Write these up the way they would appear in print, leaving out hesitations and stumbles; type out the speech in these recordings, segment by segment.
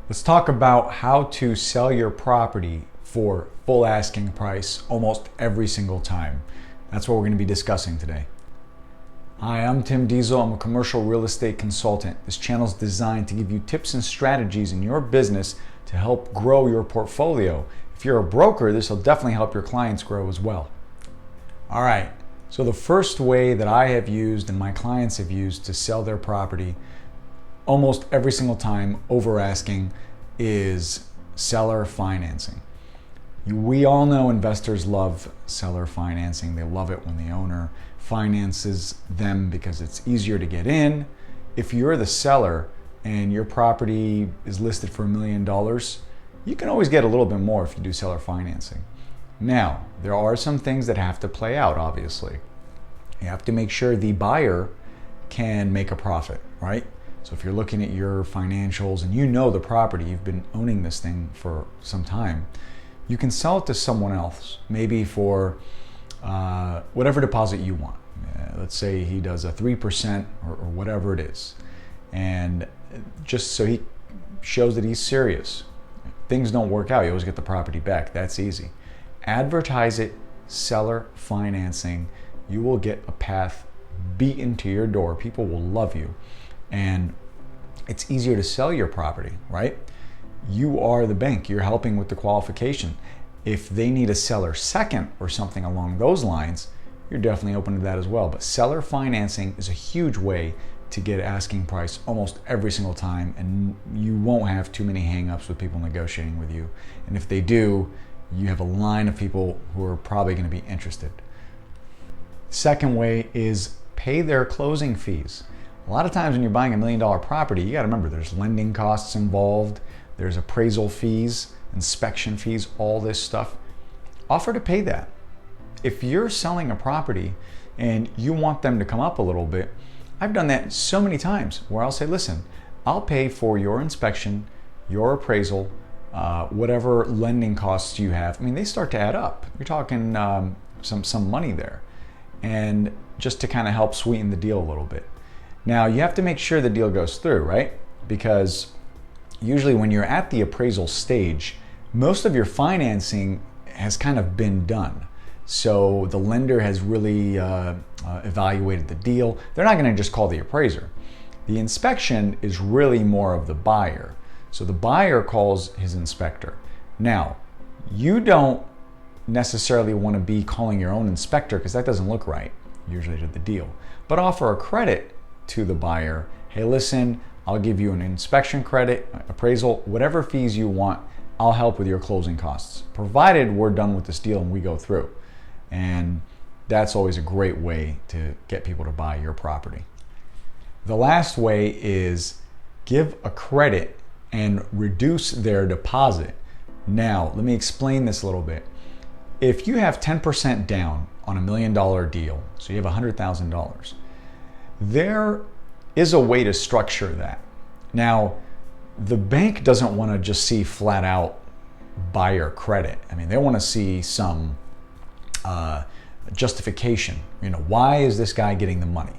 Let's talk about how to sell your property for full asking price almost every single time. That's what we're going to be discussing today. Hi, I'm Tim Diesel. I'm a commercial real estate consultant. This channel is designed to give you tips and strategies in your business to help grow your portfolio. If you're a broker, this will definitely help your clients grow as well. All right, so the first way that I have used and my clients have used to sell their property almost every single time over asking is seller financing. We all know investors love seller financing. They love it when the owner finances them because it's easier to get in. If you're the seller and your property is listed for $1 million, you can always get a little bit more if you do seller financing. Now, there are some things that have to play out, obviously. You have to make sure the buyer can make a profit, right? So if you're looking at your financials and you know the property, you've been owning this thing for some time, you can sell it to someone else, maybe for whatever deposit you want. Let's say he does a 3% or whatever it is. And just so he shows that he's serious. If things don't work out, you always get the property back. That's easy. Advertise it, seller financing. You will get a path beaten to your door. People will love you. And it's easier to sell your property, right? You are the bank. You're helping with the qualification. If they need a seller second or something along those lines, you're definitely open to that as well. But seller financing is a huge way to get asking price almost every single time, and you won't have too many hang-ups with people negotiating with you. And if they do, you have a line of people who are probably going to be interested. Second way is pay their closing fees. A lot of times when you're buying $1 million property, you got to remember there's lending costs involved, there's appraisal fees, inspection fees, all this stuff. Offer to pay that. If you're selling a property and you want them to come up a little bit, I've done that so many times where I'll say, listen, I'll pay for your inspection, your appraisal, whatever lending costs you have. I mean, they start to add up. You're talking some money there. And just to kind of help sweeten the deal a little bit. Now, you have to make sure the deal goes through, right? Because usually when you're at the appraisal stage, most of your financing has kind of been done. So the lender has really evaluated the deal. They're not going to just call the appraiser. The inspection is really more of the buyer. So the buyer calls his inspector. Now, you don't necessarily want to be calling your own inspector because that doesn't look right, usually, to the deal. But offer a credit to the buyer. Hey, listen, I'll give you an inspection credit, appraisal, whatever fees you want. I'll help with your closing costs, provided we're done with this deal and we go through. And that's always a great way to get people to buy your property. The last way is give a credit and reduce their deposit. Now, let me explain this a little bit. If you have 10% down on $1 million deal, so you have $100,000, there is a way to structure that. Now, the bank doesn't want to just see flat out buyer credit. I mean, they want to see some justification. You know, why is this guy getting the money?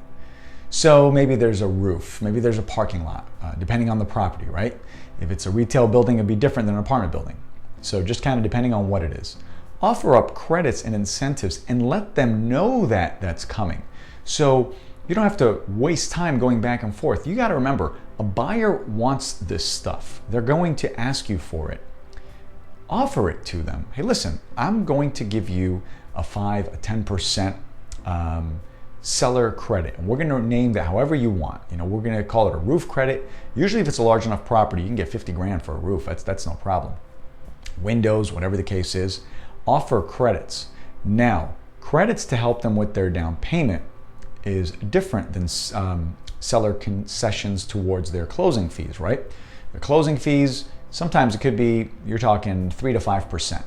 So maybe there's a roof, maybe there's a parking lot, depending on the property, right? If it's a retail building, it'd be different than an apartment building. So just kind of depending on what it is. Offer up credits and incentives and let them know that that's coming. So you don't have to waste time going back and forth. You got to remember, a buyer wants this stuff. They're going to ask you for it. Offer it to them. Hey, listen, I'm going to give you a 5, a 10% seller credit. And we're going to name that however you want. You know, we're going to call it a roof credit. Usually if it's a large enough property, you can get 50 grand for a roof. That's no problem. Windows, whatever the case is, offer credits. Now, credits to help them with their down payment is different than seller concessions towards their closing fees, right? The closing fees, sometimes it could be, you're talking 3 to 5%.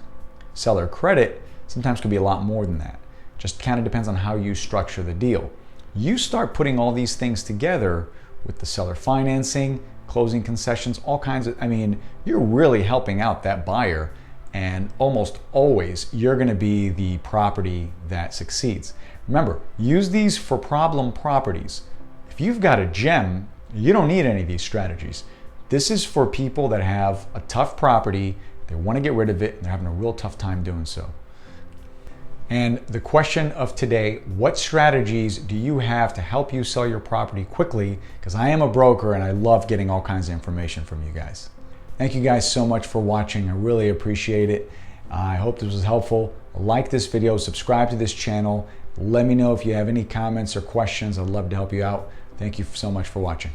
Seller credit sometimes could be a lot more than that. Just kind of depends on how you structure the deal. You start putting all these things together with the seller financing, closing concessions, all kinds of, I mean, you're really helping out that buyer, and almost always you're going to be the property that succeeds. Remember, use these for problem properties. If you've got a gem, you don't need any of these strategies. This is for people that have a tough property, they want to get rid of it, and they're having a real tough time doing so. And the question of today, what strategies do you have to help you sell your property quickly? Because I am a broker and I love getting all kinds of information from you guys. Thank you guys so much for watching. I really appreciate it. I hope this was helpful. Like this video, subscribe to this channel. Let me know if you have any comments or questions. I'd love to help you out. Thank you so much for watching.